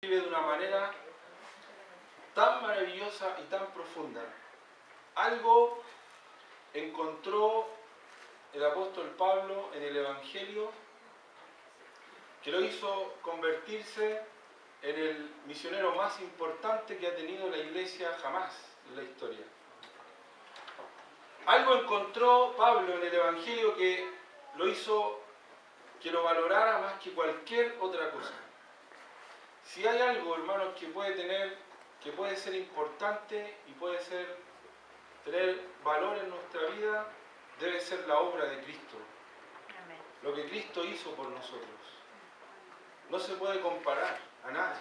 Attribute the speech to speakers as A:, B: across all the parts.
A: vive de una manera tan maravillosa y tan profunda. Algo encontró el apóstol Pablo en el Evangelio que lo hizo convertirse en el misionero más importante que ha tenido la iglesia jamás en la historia. Algo encontró Pablo en el Evangelio que lo hizo que lo valorara más que cualquier otra cosa. Si hay algo, hermanos, que puede ser importante y puede tener valor en nuestra vida, debe ser la obra de Cristo. Amén. Lo que Cristo hizo por nosotros. No se puede comparar a nadie.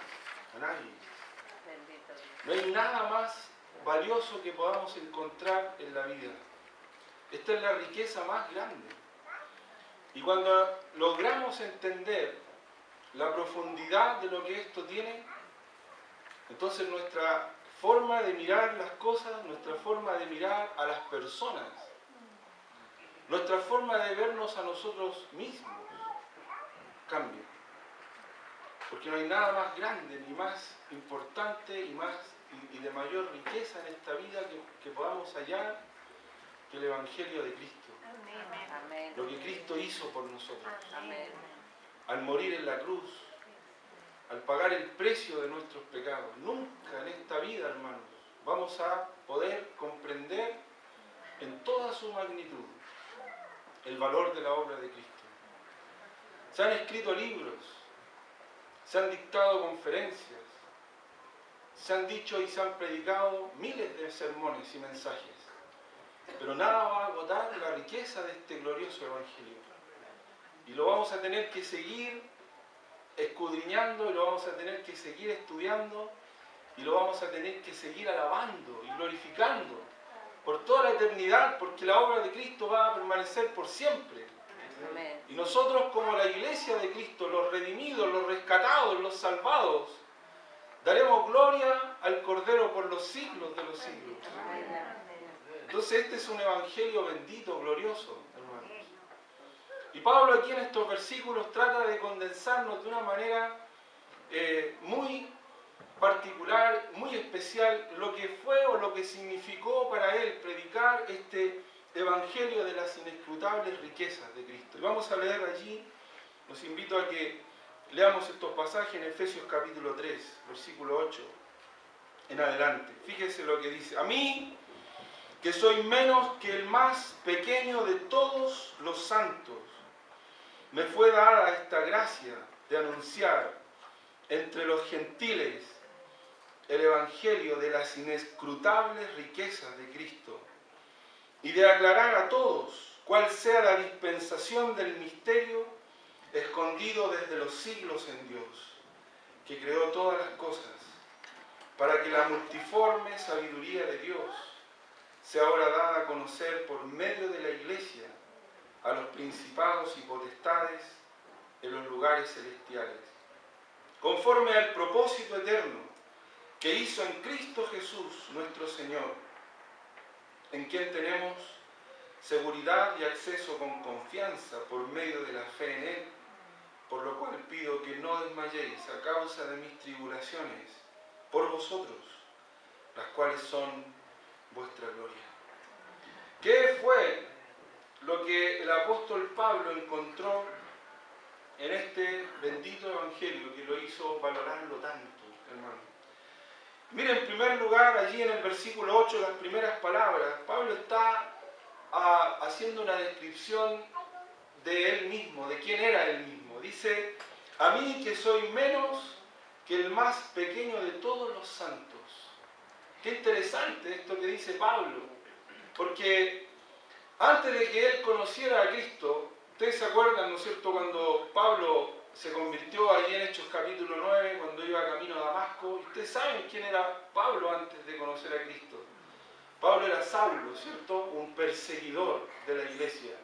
A: No hay nada más valioso que podamos encontrar en la vida. Esta es la riqueza más grande. Y cuando logramos entender la profundidad de lo que esto tiene, entonces nuestra forma de mirar las cosas, nuestra forma de mirar a las personas, nuestra forma de vernos a nosotros mismos cambia. Porque no hay nada más grande, ni más importante y de mayor riqueza en esta vida que podamos hallar que el Evangelio de Cristo. Amén. Lo que Cristo hizo por nosotros. Amén. Al morir en la cruz, al pagar el precio de nuestros pecados. Nunca en esta vida, hermanos, vamos a poder comprender en toda su magnitud el valor de la obra de Cristo. Se han escrito libros, se han dictado conferencias, se han dicho y se han predicado miles de sermones y mensajes, pero nada va a agotar la riqueza de este glorioso Evangelio. Y lo vamos a tener que seguir escudriñando, y lo vamos a tener que seguir estudiando, y lo vamos a tener que seguir alabando y glorificando por toda la eternidad, porque la obra de Cristo va a permanecer por siempre. Amén. Y nosotros, como la iglesia de Cristo, los redimidos, los rescatados, los salvados, daremos gloria al Cordero por los siglos de los siglos. Entonces este es un evangelio bendito, glorioso, hermanos. Y Pablo aquí en estos versículos trata de condensarnos de una manera muy particular, muy especial, lo que fue o lo que significó para él predicar este evangelio de las inescrutables riquezas de Cristo. Y vamos a leer allí, los invito a que leamos estos pasajes en Efesios capítulo 3, versículo 8 en adelante. Fíjese lo que dice: a mí, que soy menos que el más pequeño de todos los santos, me fue dada esta gracia de anunciar entre los gentiles el evangelio de las inescrutables riquezas de Cristo y de aclarar a todos cuál sea la dispensación del misterio escondido desde los siglos en Dios, que creó todas las cosas, para que la multiforme sabiduría de Dios sea ahora dada a conocer por medio de la Iglesia a los principados y potestades en los lugares celestiales, conforme al propósito eterno que hizo en Cristo Jesús nuestro Señor, en quien tenemos seguridad y acceso con confianza por medio de la fe en Él, por lo cual pido que no desmayéis a causa de mis tribulaciones por vosotros, las cuales son vuestra gloria. ¿Qué fue lo que el apóstol Pablo encontró en este bendito evangelio que lo hizo valorarlo tanto, hermano? Miren, en primer lugar, allí en el versículo 8, las primeras palabras, Pablo está haciendo una descripción de él mismo, de quién era él mismo. Dice: a mí, que soy menos que el más pequeño de todos los santos. Qué interesante esto que dice Pablo, porque antes de que él conociera a Cristo, ustedes se acuerdan, ¿no es cierto?, cuando Pablo se convirtió ahí en Hechos capítulo 9, cuando iba camino a Damasco. Ustedes saben quién era Pablo antes de conocer a Cristo. Pablo era Saulo, ¿cierto?, un perseguidor de la iglesia.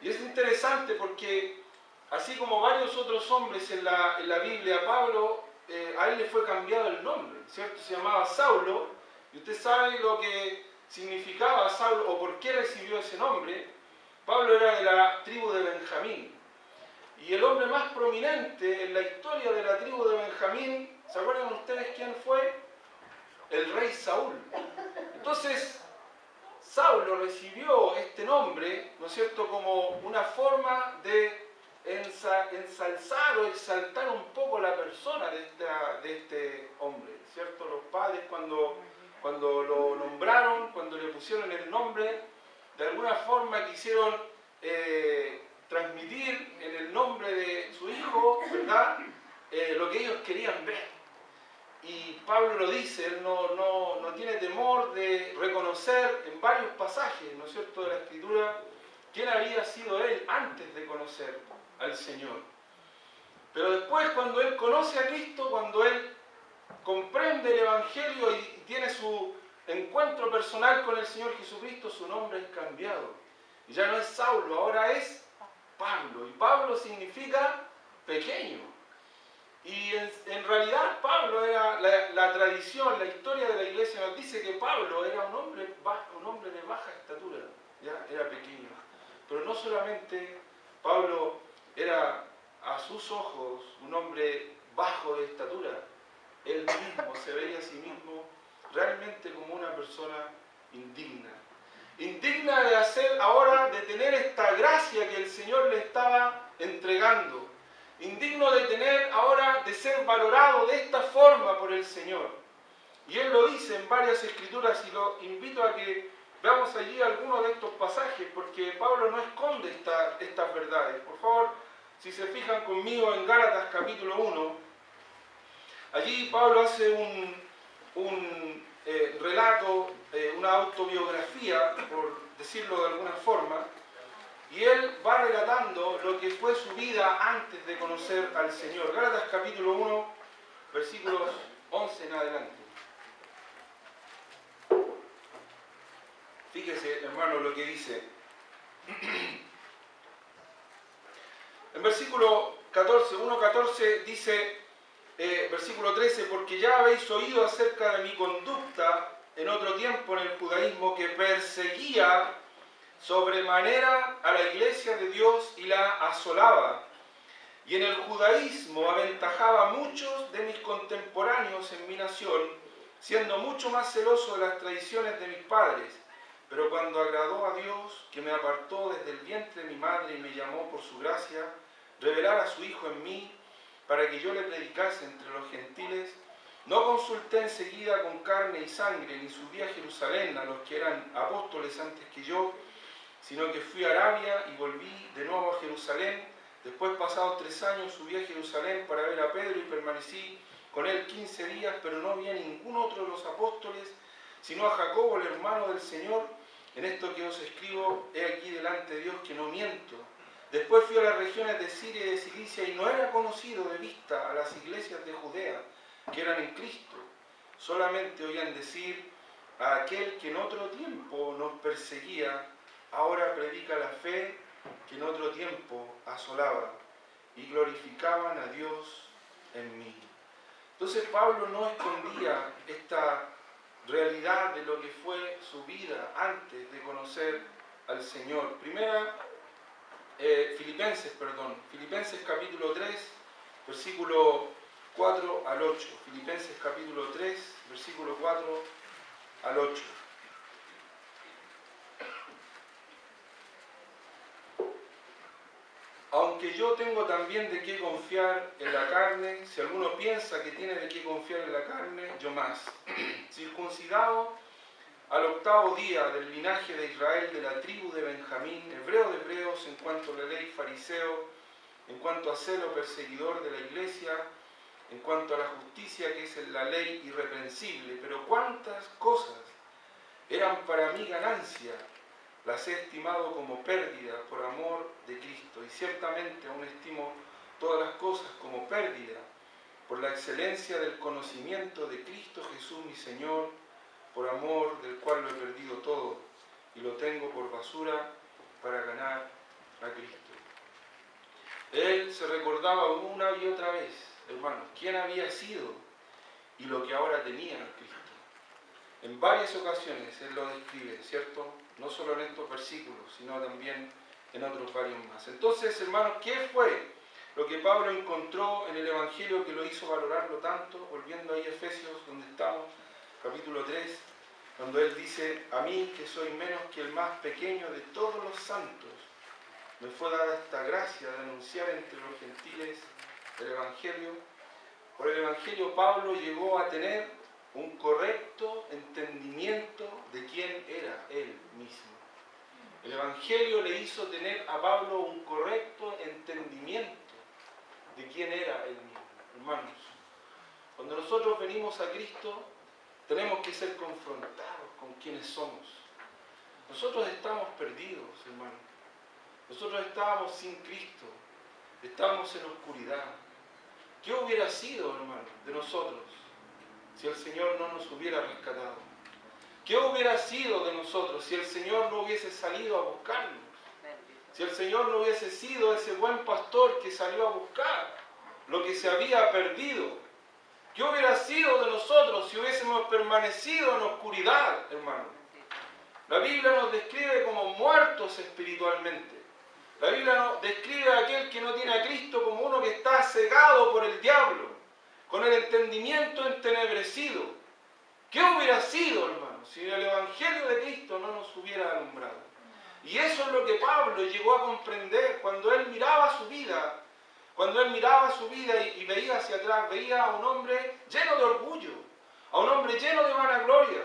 A: Y es interesante porque, así como varios otros hombres en la Biblia, Pablo, a él le fue cambiado el nombre, ¿cierto? Se llamaba Saulo, y usted sabe lo que significaba Saulo o por qué recibió ese nombre. Pablo era de la tribu de Benjamín, y el hombre más prominente en la historia de la tribu de Benjamín ¿Se acuerdan ustedes quién fue? El rey Saúl. Entonces, Saulo recibió este nombre, ¿no es cierto?, como una forma de ensalzar o exaltar un poco la persona de este hombre, ¿cierto? Los padres cuando lo nombraron, cuando le pusieron el nombre, de alguna forma quisieron transmitir en el nombre de su hijo, ¿verdad?, lo que ellos querían ver. Y Pablo lo dice, él no tiene temor de reconocer en varios pasajes, ¿no es cierto?, de la Escritura, quién había sido él antes de conocer al Señor. Pero después, cuando él conoce a Cristo, cuando él comprende el Evangelio y tiene su encuentro personal con el Señor Jesucristo, su nombre es cambiado. Y ya no es Saulo, ahora es Pablo. Y Pablo significa pequeño. Y en realidad Pablo era la tradición, la historia de la iglesia nos dice que Pablo era un hombre de baja estatura, ¿ya? Era pequeño. Pero no solamente Pablo era a sus ojos un hombre bajo de estatura, él mismo se veía a sí mismo realmente como una persona indigna. Indigna de hacer ahora, de tener esta gracia que el Señor le estaba entregando. Indigno de tener ahora, de ser valorado de esta forma por el Señor. Y Él lo dice en varias escrituras y lo invito a que veamos allí algunos de estos pasajes, porque Pablo no esconde estas verdades. Por favor, si se fijan conmigo en Gálatas capítulo 1, allí Pablo hace un relato, una autobiografía, por decirlo de alguna forma, y él va relatando lo que fue su vida antes de conocer al Señor. Gálatas capítulo 1, versículos 11 en adelante. Fíjese, hermano, lo que dice. En versículo 14, 1.14 dice, versículo 13, porque ya habéis oído acerca de mi conducta en otro tiempo en el judaísmo, que perseguía sobremanera a la iglesia de Dios y la asolaba. Y en el judaísmo aventajaba a muchos de mis contemporáneos en mi nación, siendo mucho más celoso de las tradiciones de mis padres. Pero cuando agradó a Dios, que me apartó desde el vientre de mi madre y me llamó por su gracia, revelar a su Hijo en mí, para que yo le predicase entre los gentiles, no consulté enseguida con carne y sangre, ni subí a Jerusalén a los que eran apóstoles antes que yo, sino que fui a Arabia y volví de nuevo a Jerusalén. Después, pasados 3 años, subí a Jerusalén para ver a Pedro y permanecí con él 15 días, pero no vi a ningún otro de los apóstoles, sino a Jacobo, el hermano del Señor. En esto que os escribo, he aquí delante de Dios que no miento. Después fui a las regiones de Siria y de Cilicia y no era conocido de vista a las iglesias de Judea, que eran en Cristo. Solamente oían decir a aquel que en otro tiempo nos perseguía, ahora predica la fe que en otro tiempo asolaba, y glorificaban a Dios en mí. Entonces Pablo no escondía esta realidad de lo que fue su vida antes de conocer al Señor. Filipenses capítulo 3, versículo 4 al 8. Filipenses capítulo 3, versículo 4 al 8. Aunque yo tengo también de qué confiar en la carne, si alguno piensa que tiene de qué confiar en la carne, yo más. Circuncidado al 8º día del linaje de Israel, de la tribu de Benjamín, hebreo de hebreos, en cuanto a la ley, fariseo, en cuanto a celo, perseguidor de la iglesia, en cuanto a la justicia, que es la ley, irreprensible. Pero cuántas cosas eran para mí ganancia, las he estimado como pérdida por amor de Cristo, y ciertamente aún estimo todas las cosas como pérdida por la excelencia del conocimiento de Cristo Jesús mi Señor, por amor del cual lo he perdido todo y lo tengo por basura para ganar a Cristo. Él se recordaba una y otra vez, hermanos, quién había sido y lo que ahora tenía en Cristo. En varias ocasiones Él lo describe, ¿cierto? No solo en estos versículos, sino también en otros varios más. Entonces, hermanos, ¿qué fue lo que Pablo encontró en el Evangelio que lo hizo valorarlo tanto, volviendo ahí a Efesios, donde estamos, capítulo 3, cuando él dice: a mí, que soy menos que el más pequeño de todos los santos, me fue dada esta gracia de anunciar entre los gentiles el Evangelio. Por el Evangelio Pablo llegó a tener un correcto entendimiento de quién era él mismo. El Evangelio le hizo tener a Pablo un correcto entendimiento de quién era él mismo. Hermanos, cuando nosotros venimos a Cristo, tenemos que ser confrontados con quienes somos. Nosotros estamos perdidos, hermanos. Nosotros estábamos sin Cristo, estábamos en oscuridad. ¿Qué hubiera sido, hermano, de nosotros si el Señor no nos hubiera rescatado? ¿Qué hubiera sido de nosotros si el Señor no hubiese salido a buscarnos? Si el Señor no hubiese sido ese buen pastor que salió a buscar lo que se había perdido. ¿Qué hubiera sido de nosotros si hubiésemos permanecido en oscuridad, hermano? La Biblia nos describe como muertos espiritualmente. La Biblia nos describe a aquel que no tiene a Cristo como uno que está cegado por el diablo, con el entendimiento entenebrecido. ¿Qué hubiera sido, hermano, si el Evangelio de Cristo no nos hubiera alumbrado? Y eso es lo que Pablo llegó a comprender cuando él miraba su vida. Cuando él miraba su vida y veía hacia atrás, veía a un hombre lleno de orgullo, a un hombre lleno de vanagloria,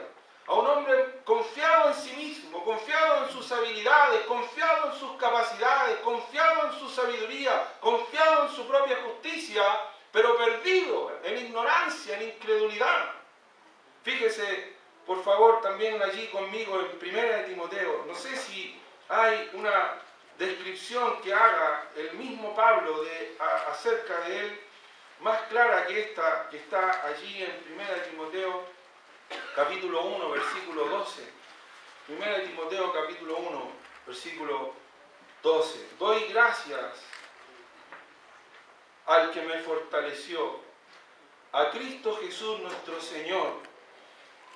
A: a un hombre confiado en sí mismo, confiado en sus habilidades, confiado en sus capacidades, confiado en su sabiduría, confiado en su propia justicia, pero perdido en ignorancia, en incredulidad. Fíjese, por favor, también allí conmigo en 1 Timoteo. No sé si hay una descripción que haga el mismo Pablo acerca de él, más clara que esta, que está allí en 1 Timoteo, capítulo 1, versículo 12. 1 Timoteo, capítulo 1, versículo 12. Doy gracias al que me fortaleció, a Cristo Jesús nuestro Señor,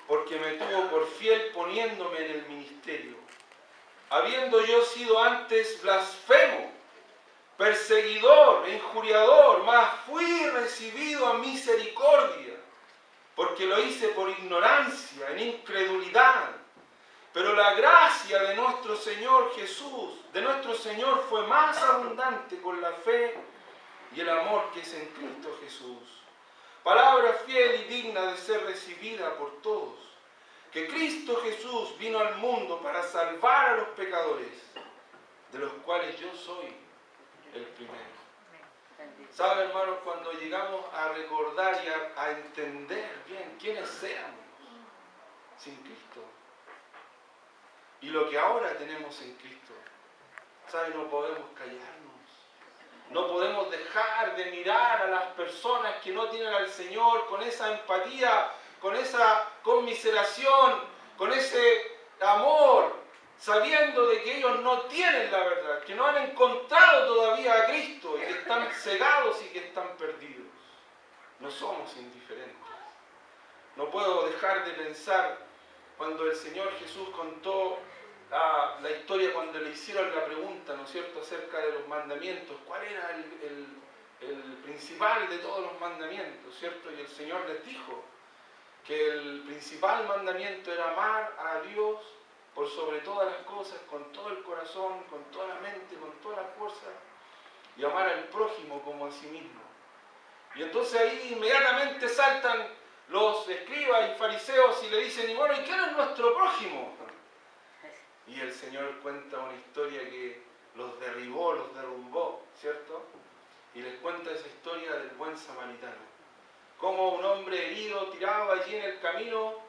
A: porque me tuvo por fiel poniéndome en el ministerio, habiendo yo sido antes blasfemo, perseguidor, injuriador, mas fui recibido a misericordia, porque lo hice por ignorancia, en incredulidad. Pero la gracia de nuestro Señor Jesús, de nuestro Señor, fue más abundante con la fe y el amor que es en Cristo Jesús. Palabra fiel y digna de ser recibida por todos, que Cristo Jesús vino al mundo para salvar a los pecadores, de los cuales yo soy el primero. ¿Sabe, hermanos? Cuando llegamos a recordar y a entender bien quiénes éramos sin Cristo y lo que ahora tenemos en Cristo, ¿sabe? No podemos callarnos. No podemos dejar de mirar a las personas que no tienen al Señor con esa empatía, con esa conmiseración, con ese amor, sabiendo de que ellos no tienen la verdad, que no han encontrado todavía a Cristo y que están cegados y que están perdidos. No somos indiferentes. No puedo dejar de pensar cuando el Señor Jesús contó la historia, cuando le hicieron la pregunta, ¿no es cierto?, acerca de los mandamientos. ¿Cuál era el principal de todos los mandamientos?, ¿cierto? Y el Señor les dijo que el principal mandamiento era amar a Dios por sobre todas las cosas, con todo el corazón, con toda la mente, con toda la fuerza, y amar al prójimo como a sí mismo. Y entonces ahí inmediatamente saltan los escribas y fariseos y le dicen: y bueno, ¿y quién es nuestro prójimo? Y el Señor cuenta una historia que los derribó, los derrumbó, ¿cierto? Y les cuenta esa historia del buen samaritano. Cómo un hombre herido, tirado allí en el camino,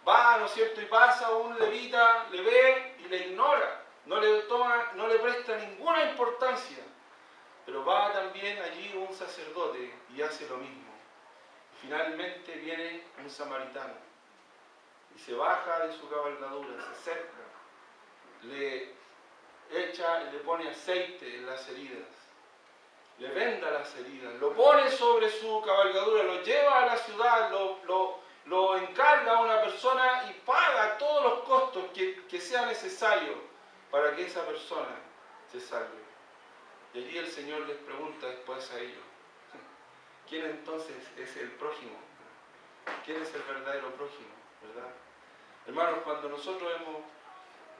A: va, ¿no es cierto?, y pasa un levita, le ve y le ignora, no le presta ninguna importancia. Pero va también allí un sacerdote y hace lo mismo. Finalmente viene un samaritano y se baja de su cabalgadura, se acerca, le echa y le pone aceite en las heridas, le venda las heridas, lo pone sobre su cabalgadura, lo lleva a la ciudad, lo encarga a una persona y paga todos los costos que sea necesario para que esa persona se salve. Y allí el Señor les pregunta después a ellos, ¿quién entonces es el prójimo? ¿Quién es el verdadero prójimo? ¿Verdad? Hermanos, cuando nosotros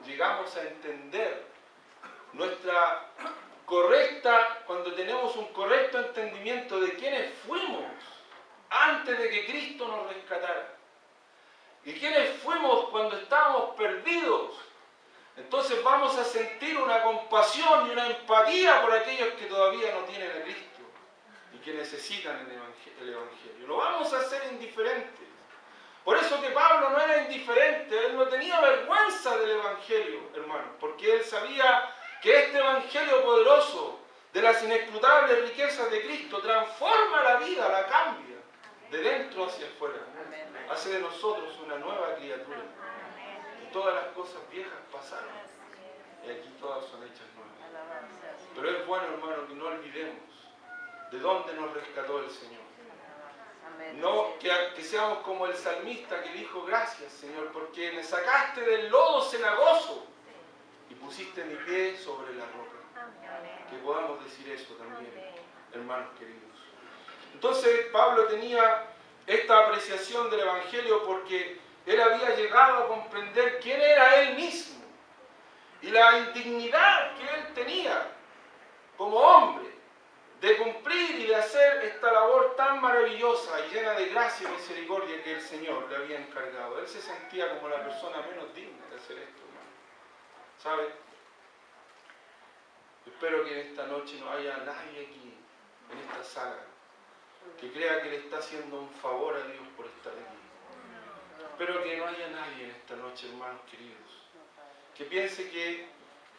A: llegamos a entender cuando tenemos un correcto entendimiento de quiénes fuimos antes de que Cristo nos rescatara, y quiénes fuimos cuando estábamos perdidos, entonces vamos a sentir una compasión y una empatía por aquellos que todavía no tienen a Cristo y que necesitan el Evangelio. No vamos a ser indiferentes. Por eso que Pablo no era indiferente, él no tenía vergüenza del Evangelio, hermano, porque él sabía que este Evangelio poderoso de las inescrutables riquezas de Cristo transforma la vida, la cambia, de dentro hacia afuera. Hace de nosotros una nueva criatura. Y todas las cosas viejas pasaron, y aquí todas son hechas nuevas. Pero es bueno, hermano, que no olvidemos de dónde nos rescató el Señor. No que seamos como el salmista que dijo, gracias Señor, porque me sacaste del lodo cenagoso y pusiste mi pie sobre la roca. Que podamos decir eso también, hermanos queridos. Entonces Pablo tenía esta apreciación del Evangelio porque él había llegado a comprender quién era él mismo y la indignidad que él tenía como hombre de cumplir y de hacer esta labor tan maravillosa y llena de gracia y misericordia que el Señor le había encargado. Él se sentía como la persona menos digna de hacer esto, hermano. ¿Sabe? Espero que en esta noche no haya nadie aquí, en esta sala, que crea que le está haciendo un favor a Dios por estar aquí. Espero que no haya nadie en esta noche, hermanos queridos, que piense que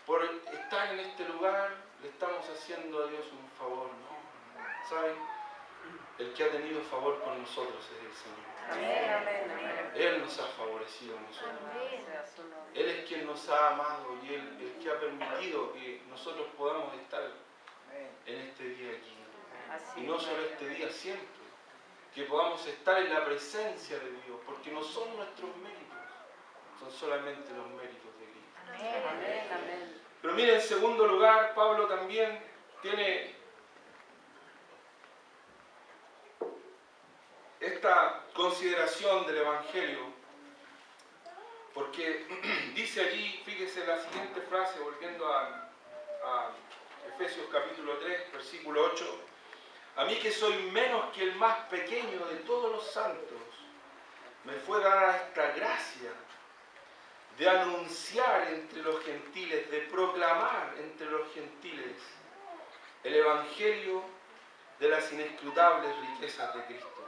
A: por estar en este lugar le estamos haciendo a Dios un favor. No, ¿saben? El que ha tenido favor con nosotros es el Señor. Él nos ha favorecido a nosotros. Él es quien nos ha amado y Él es el que ha permitido que nosotros podamos estar en este día aquí. Y no solo este día, siempre. Que podamos estar en la presencia de Dios, porque no son nuestros méritos, son solamente los méritos de Cristo. Pero mire, en segundo lugar, Pablo también tiene esta consideración del Evangelio, porque dice allí, fíjese la siguiente frase, volviendo a Efesios capítulo 3, versículo 8, a mí que soy menos que el más pequeño de todos los santos, me fue dada esta gracia de anunciar entre los gentiles, de proclamar entre los gentiles el Evangelio de las inescrutables riquezas de Cristo.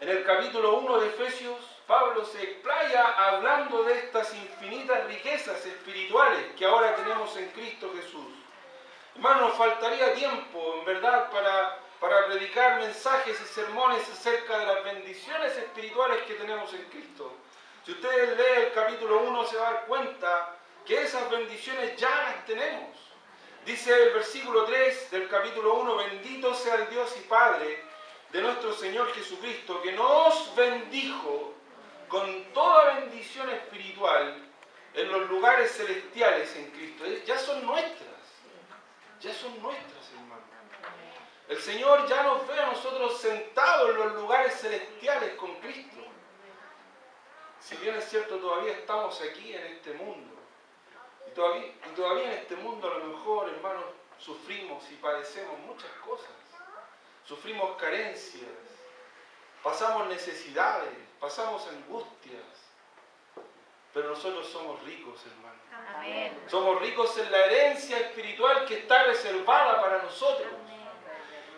A: En el capítulo 1 de Efesios, Pablo se explaya hablando de estas infinitas riquezas espirituales que ahora tenemos en Cristo Jesús. Hermano, nos faltaría tiempo, en verdad, para predicar mensajes y sermones acerca de las bendiciones espirituales que tenemos en Cristo. Si ustedes leen el capítulo 1 se va a dar cuenta que esas bendiciones ya las tenemos. Dice el versículo 3 del capítulo 1, bendito sea el Dios y Padre de nuestro Señor Jesucristo, que nos bendijo con toda bendición espiritual en los lugares celestiales en Cristo. Ya son nuestras, hermanos. El Señor ya nos ve a nosotros sentados en los lugares celestiales con Cristo. Si bien es cierto, todavía estamos aquí en este mundo. Y todavía en este mundo a lo mejor, hermanos, sufrimos y padecemos muchas cosas. Sufrimos carencias, pasamos necesidades, pasamos angustias. Pero nosotros somos ricos, hermanos. Amén. Somos ricos en la herencia espiritual que está reservada para nosotros.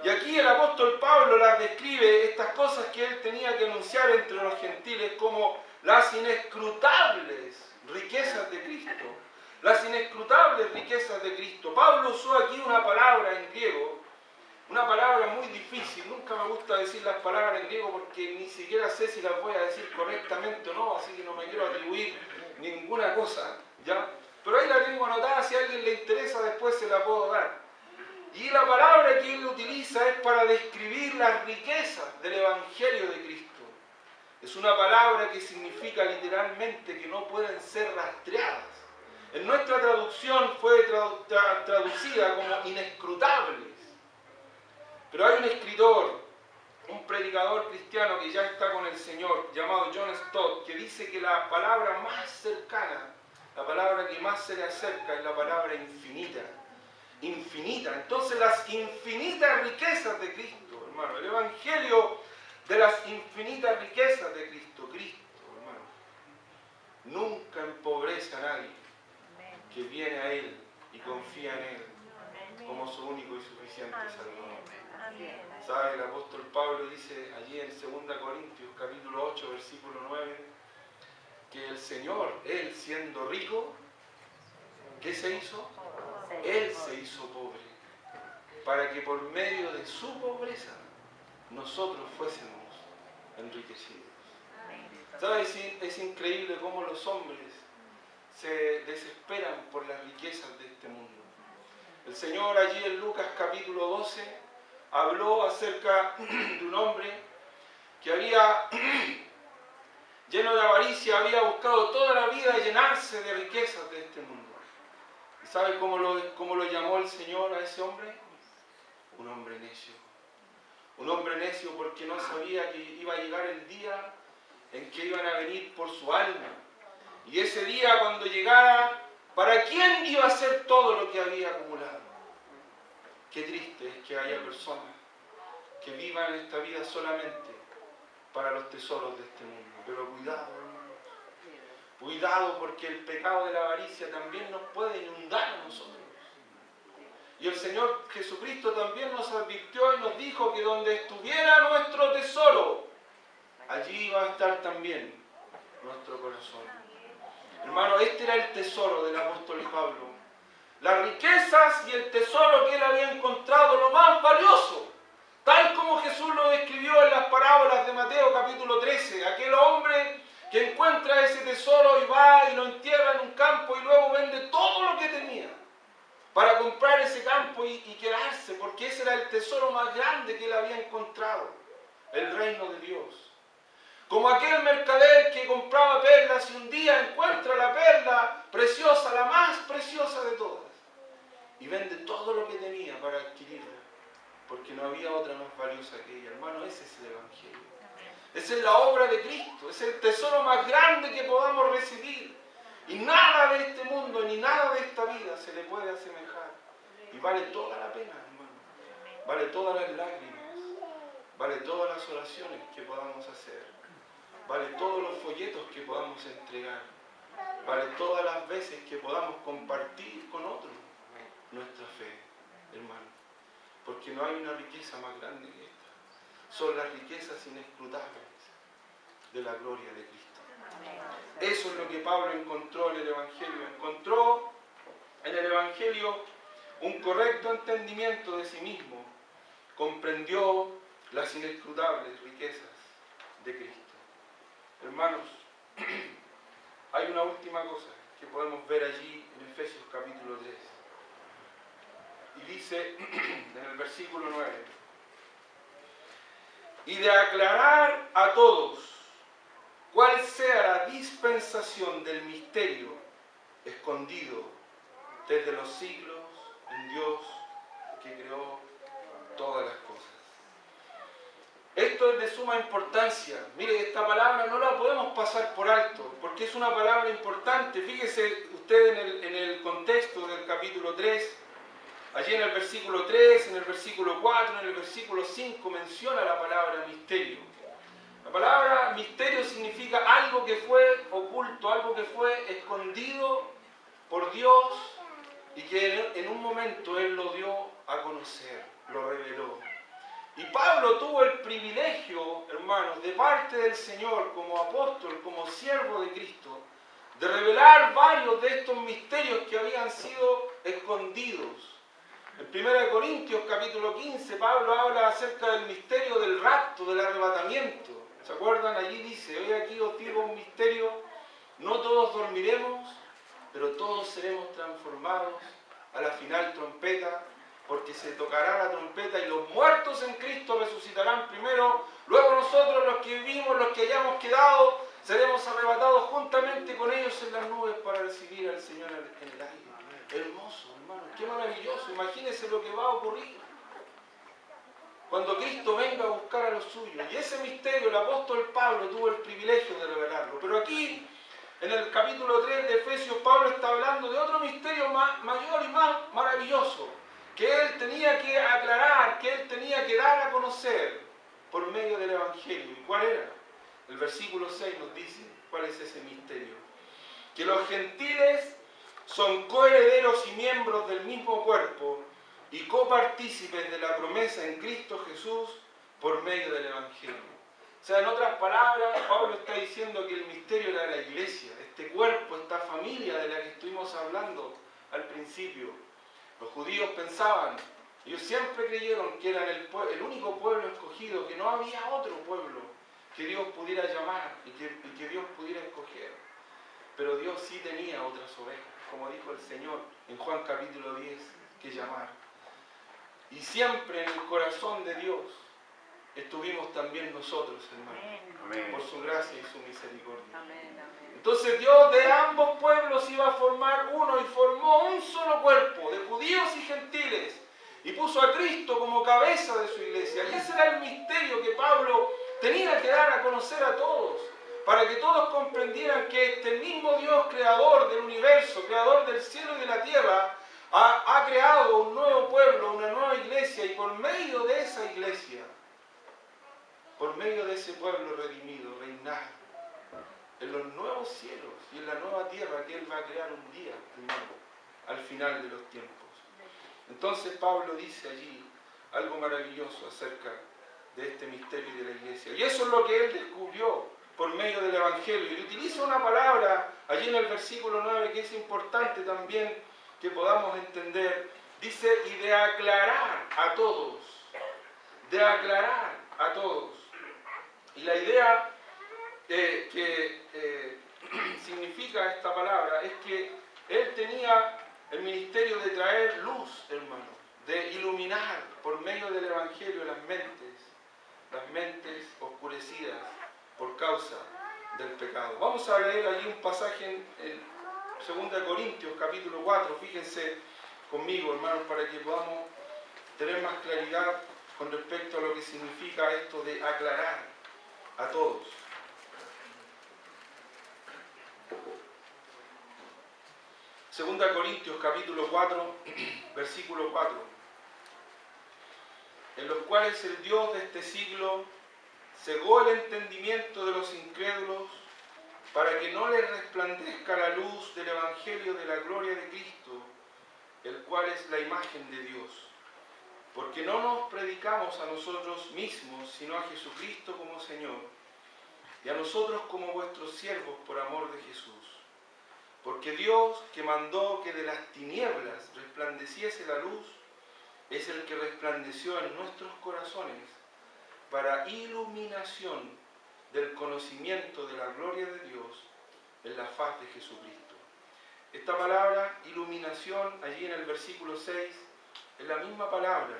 A: Y aquí el apóstol Pablo las describe, estas cosas que él tenía que anunciar entre los gentiles, como las inescrutables riquezas de Cristo. Las inescrutables riquezas de Cristo. Pablo usó aquí una palabra en griego, una palabra muy difícil. Nunca me gusta decir las palabras en griego porque ni siquiera sé si las voy a decir correctamente o no, así que no me quiero atribuir ninguna cosa, ¿ya? Pero ahí la tengo anotada, si a alguien le interesa después se la puedo dar. Y la palabra que él utiliza es para describir las riquezas del Evangelio de Cristo. Es una palabra que significa literalmente que no pueden ser rastreadas. En nuestra traducción fue traducida como inescrutables. Pero hay un escritor, un predicador cristiano que ya está con el Señor, llamado John Stott, que dice que la palabra más cercana, la palabra que más se le acerca es la palabra infinita. Infinita. Entonces las infinitas riquezas de Cristo, hermano, el Evangelio de las infinitas riquezas de Cristo, hermano, nunca empobrece a nadie que viene a Él y confía en Él como su único y suficiente Salvador. ¿Sabe? El apóstol Pablo dice allí en 2 Corintios capítulo 8 versículo 9 que el Señor, Él siendo rico, ¿qué se hizo? Él se hizo pobre para que por medio de su pobreza nosotros fuésemos enriquecidos. ¿Sabes? Es increíble cómo los hombres se desesperan por las riquezas de este mundo. El Señor allí en Lucas capítulo 12 habló acerca de un hombre que había, lleno de avaricia, había buscado toda la vida llenarse de riquezas de este mundo. ¿Y sabe cómo lo llamó el Señor a ese hombre? Un hombre necio. Un hombre necio porque no sabía que iba a llegar el día en que iban a venir por su alma. Y ese día, cuando llegara, ¿para quién iba a ser todo lo que había acumulado? Qué triste es que haya personas que vivan esta vida solamente para los tesoros de este mundo. Pero cuidado, hermanos. Cuidado, porque el pecado de la avaricia también nos puede inundar a nosotros. Y el Señor Jesucristo también nos advirtió y nos dijo que donde estuviera nuestro tesoro, allí iba a estar también nuestro corazón. Hermano, este era el tesoro del apóstol Pablo. Las riquezas y el tesoro que él había encontrado, lo más valioso. Tal como Jesús lo describió en las parábolas de Mateo capítulo 13. Aquel hombre que encuentra ese tesoro y va y lo entierra en un campo y luego vende todo lo que tenía para comprar ese campo y quedarse, porque ese era el tesoro más grande que él había encontrado, el reino de Dios. Como aquel mercader que compraba perlas y un día encuentra la perla preciosa, la más preciosa de todas, y vende todo lo que tenía para adquirirla, porque no había otra más valiosa que ella. Hermano, ese es el Evangelio. Esa es la obra de Cristo, es el tesoro más grande que podamos recibir. Y nada de este mundo, ni nada de esta vida se le puede asemejar. Y vale toda la pena, hermano. Vale todas las lágrimas. Vale todas las oraciones que podamos hacer. Vale todos los folletos que podamos entregar. Vale todas las veces que podamos compartir con otros nuestra fe, hermano. Porque no hay una riqueza más grande que esta. Son las riquezas inescrutables de la gloria de Cristo. Eso es lo que Pablo encontró en el Evangelio. Encontró en el Evangelio un correcto entendimiento de sí mismo. Comprendió las inescrutables riquezas de Cristo. Hermanos, hay una última cosa que podemos ver allí en Efesios capítulo 3. Y dice en el versículo 9: y de aclarar a todos cuál sea la dispensación del misterio escondido desde los siglos en Dios que creó todas las cosas. Esto es de suma importancia. Mire, esta palabra no la podemos pasar por alto, porque es una palabra importante. Fíjese usted en el contexto del capítulo 3, allí en el versículo 3, en el versículo 4, en el versículo 5, menciona la palabra misterio. La palabra misterio significa algo que fue oculto, algo que fue escondido por Dios y que en un momento Él lo dio a conocer, lo reveló. Y Pablo tuvo el privilegio, hermanos, de parte del Señor, como apóstol, como siervo de Cristo, de revelar varios de estos misterios que habían sido escondidos. En 1 Corintios capítulo 15, Pablo habla acerca del misterio del rapto, del arrebatamiento. ¿Se acuerdan? Allí dice: hoy aquí os digo un misterio, no todos dormiremos, pero todos seremos transformados a la final trompeta, porque se tocará la trompeta y los muertos en Cristo resucitarán primero, luego nosotros los que vivimos, los que hayamos quedado, seremos arrebatados juntamente con ellos en las nubes para recibir al Señor en el aire. Hermoso, hermano, qué maravilloso. Imagínense lo que va a ocurrir cuando Cristo venga a buscar a los suyos. Y ese misterio el apóstol Pablo tuvo el privilegio de revelarlo. Pero aquí, en el capítulo 3 de Efesios, Pablo está hablando de otro misterio mayor y más maravilloso, que él tenía que aclarar, que él tenía que dar a conocer por medio del Evangelio. ¿Y cuál era? El versículo 6 nos dice cuál es ese misterio. Que los gentiles son coherederos y miembros del mismo cuerpo y copartícipes de la promesa en Cristo Jesús por medio del Evangelio. O sea, en otras palabras, Pablo está diciendo que el misterio era la iglesia, este cuerpo, esta familia de la que estuvimos hablando al principio. Los judíos pensaban, ellos siempre creyeron que eran el único pueblo escogido, que no había otro pueblo que Dios pudiera llamar y que Dios pudiera escoger. Pero Dios sí tenía otras ovejas, como dijo el Señor en Juan capítulo 10, que llamar. Y siempre en el corazón de Dios estuvimos también nosotros, hermanos, por su gracia y su misericordia.
B: Amén, amén.
A: Entonces Dios de ambos pueblos iba a formar uno y formó un solo cuerpo, de judíos y gentiles, y puso a Cristo como cabeza de su iglesia. Y ese era el misterio que Pablo tenía que dar a conocer a todos, para que todos comprendieran que este mismo Dios, creador del universo, creador del cielo y de la tierra, ha creado un nuevo pueblo, una nueva iglesia, y por medio de esa iglesia, por medio de ese pueblo redimido, reinar en los nuevos cielos y en la nueva tierra que Él va a crear un día, hermano, al final de los tiempos. Entonces Pablo dice allí algo maravilloso acerca de este misterio de la iglesia. Y eso es lo que Él descubrió por medio del Evangelio. Y utiliza una palabra allí en el versículo 9 que es importante también que podamos entender. Dice, y de aclarar a todos. De aclarar a todos. Y la idea que significa esta palabra es que Él tenía el ministerio de traer luz, hermano, de iluminar por medio del Evangelio las mentes oscurecidas por causa del pecado. Vamos a leer allí un pasaje en 2 Corintios capítulo 4, fíjense conmigo, hermanos, para que podamos tener más claridad con respecto a lo que significa esto de aclarar a todos. Segunda Corintios capítulo 4, versículo 4, en los cuales el Dios de este siglo cegó el entendimiento de los incrédulos para que no les resplandezca la luz del Evangelio de la gloria de Cristo, el cual es la imagen de Dios. Porque no nos predicamos a nosotros mismos, sino a Jesucristo como Señor, y a nosotros como vuestros siervos por amor de Jesús. Porque Dios, que mandó que de las tinieblas resplandeciese la luz, es el que resplandeció en nuestros corazones para iluminación del conocimiento de la gloria de Dios en la faz de Jesucristo. Esta palabra, iluminación, allí en el versículo 6, es la misma palabra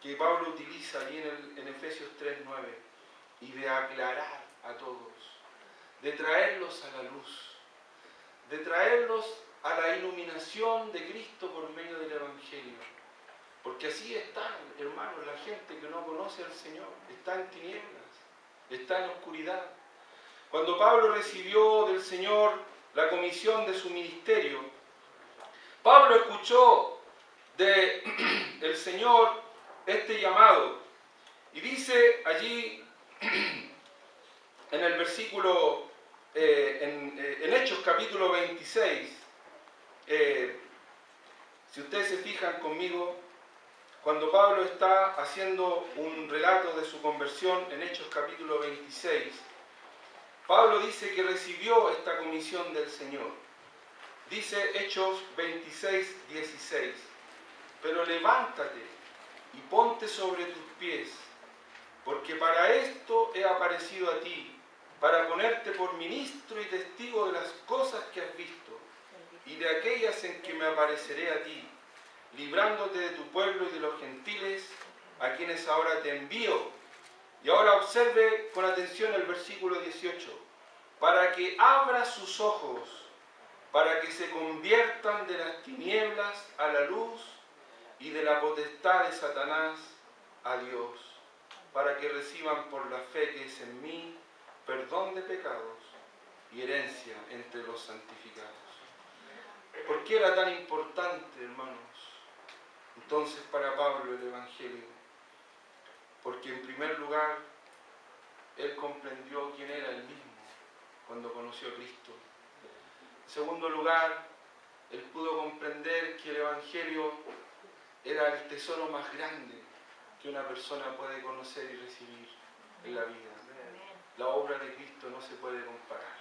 A: que Pablo utiliza allí en Efesios 3:9, y de aclarar a todos, de traerlos a la luz, de traerlos a la iluminación de Cristo por medio del Evangelio. Porque así están, hermanos, la gente que no conoce al Señor, está en tinieblas, está en oscuridad. Cuando Pablo recibió del Señor la comisión de su ministerio, Pablo escuchó del Señor este llamado, y dice allí en el versículo, en Hechos capítulo 26, si ustedes se fijan conmigo, cuando Pablo está haciendo un relato de su conversión en Hechos capítulo 26, Pablo dice que recibió esta comisión del Señor. Dice Hechos 26, 16, pero levántate y ponte sobre tus pies, porque para esto he aparecido a ti, para ponerte por ministro y testigo de las cosas que has visto, y de aquellas en que me apareceré a ti, librándote de tu pueblo y de los gentiles, a quienes ahora te envío. Y ahora observe con atención el versículo 18. para que abra sus ojos, para que se conviertan de las tinieblas a la luz y de la potestad de Satanás a Dios, para que reciban por la fe que es en mí perdón de pecados y herencia entre los santificados. ¿Por qué era tan importante, hermanos, entonces para Pablo el Evangelio? Porque en primer lugar, él comprendió quién era él mismo cuando conoció a Cristo. En segundo lugar, él pudo comprender que el Evangelio era el tesoro más grande que una persona puede conocer y recibir en la vida. La obra de Cristo no se puede comparar.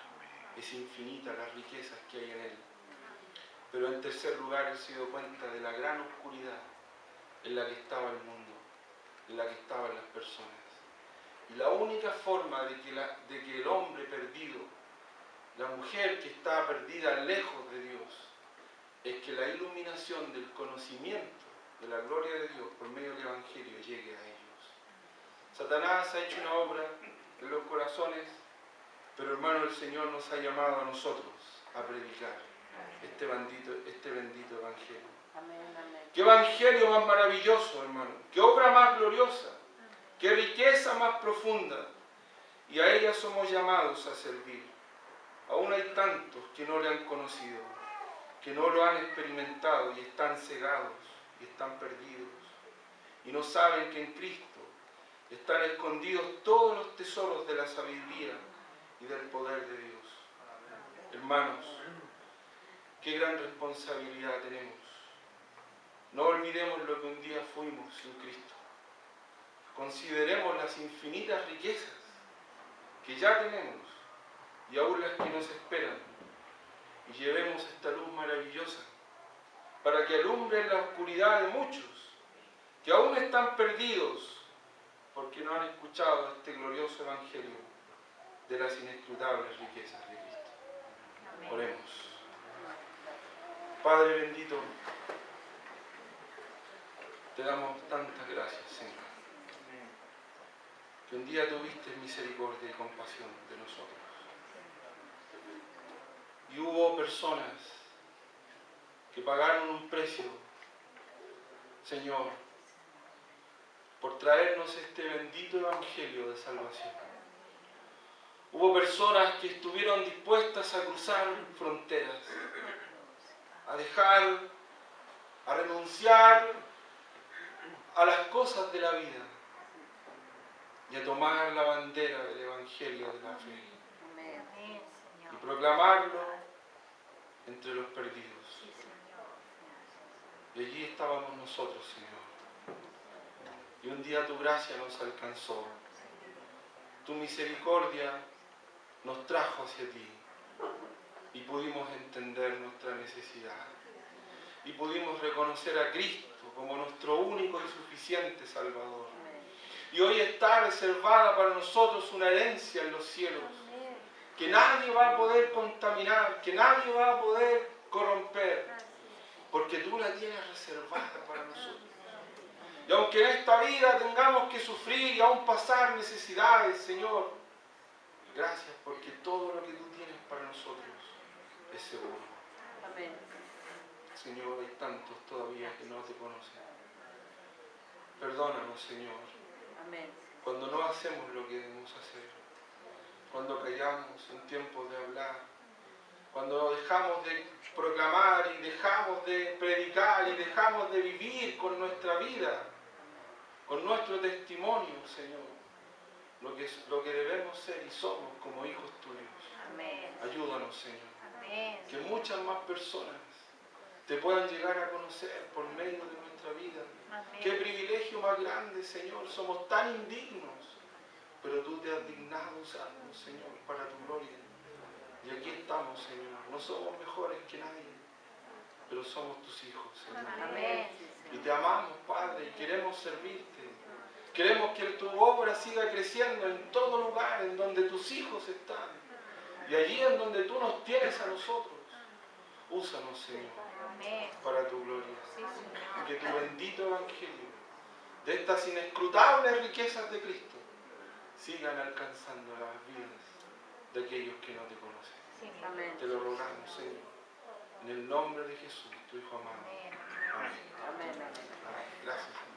A: Es infinita las riquezas que hay en él. Pero en tercer lugar, él se dio cuenta de la gran oscuridad en la que estaba el mundo, en la que estaban las personas. Y la única forma de que el hombre perdido, la mujer que está perdida lejos de Dios, es que la iluminación del conocimiento de la gloria de Dios por medio del Evangelio llegue a ellos. Satanás ha hecho una obra en los corazones, pero hermano, el Señor nos ha llamado a nosotros a predicar este bendito Evangelio.
B: Amén, amén.
A: Qué Evangelio más maravilloso, hermano. Qué obra más gloriosa. Qué riqueza más profunda. Y a ella somos llamados a servir. Aún hay tantos que no le han conocido, que no lo han experimentado y están cegados y están perdidos. Y no saben que en Cristo están escondidos todos los tesoros de la sabiduría y del poder de Dios. Hermanos, qué gran responsabilidad tenemos. No olvidemos lo que un día fuimos sin Cristo. Consideremos las infinitas riquezas que ya tenemos y aún las que nos esperan. Y llevemos esta luz maravillosa para que alumbre la oscuridad de muchos que aún están perdidos porque no han escuchado este glorioso Evangelio de las inescrutables riquezas de Cristo. Oremos. Padre bendito, te damos tantas gracias, Señor, que un día tuviste misericordia y compasión de nosotros. Y hubo personas que pagaron un precio, Señor, por traernos este bendito Evangelio de salvación. Hubo personas que estuvieron dispuestas a cruzar fronteras, a dejar, a renunciar a las cosas de la vida y a tomar la bandera del Evangelio de la fe y proclamarlo entre los perdidos. Y allí estábamos nosotros, Señor. Y un día tu gracia nos alcanzó. Tu misericordia nos trajo hacia ti. Y pudimos entender nuestra necesidad. Y pudimos reconocer a Cristo como nuestro único y suficiente Salvador. Y hoy está reservada para nosotros una herencia en los cielos, que nadie va a poder contaminar, que nadie va a poder corromper, porque tú la tienes reservada para nosotros. Y aunque en esta vida tengamos que sufrir y aún pasar necesidades, Señor, gracias porque todo lo que tú tienes para nosotros es seguro.
B: Amén.
A: Señor, hay tantos todavía que no te conocen. Perdónanos, Señor,
B: Amén.
A: cuando no hacemos lo que debemos hacer, cuando callamos en tiempos de hablar, cuando dejamos de proclamar y dejamos de predicar y dejamos de vivir con nuestra vida, con nuestro testimonio, Señor, lo que debemos ser y somos como hijos tuyos.
B: Amén.
A: Ayúdanos, Señor,
B: Amén.
A: que muchas más personas te puedan llegar a conocer por medio de nuestra vida.
B: Amén.
A: Qué privilegio más grande, Señor, somos tan indignos, pero tú te has dignado usarnos, Señor, para tu gloria. Y aquí estamos, Señor, no somos mejores que nadie, pero somos tus hijos, Señor.
B: Amén.
A: Y te amamos, Padre, y queremos servirte. Queremos que tu obra siga creciendo en todo lugar en donde tus hijos están. Y allí en donde tú nos tienes a nosotros. Úsanos, Señor, para tu gloria. Y que tu bendito Evangelio, de estas inescrutables riquezas de Cristo, sigan alcanzando las vidas de aquellos que no te conocen.
C: Sí,
B: Amén.
A: Te lo rogamos, Señor. En el nombre de Jesús, tu Hijo amado.
C: amén.
A: Amén.
B: Amén. Amén.
A: Amén. Gracias.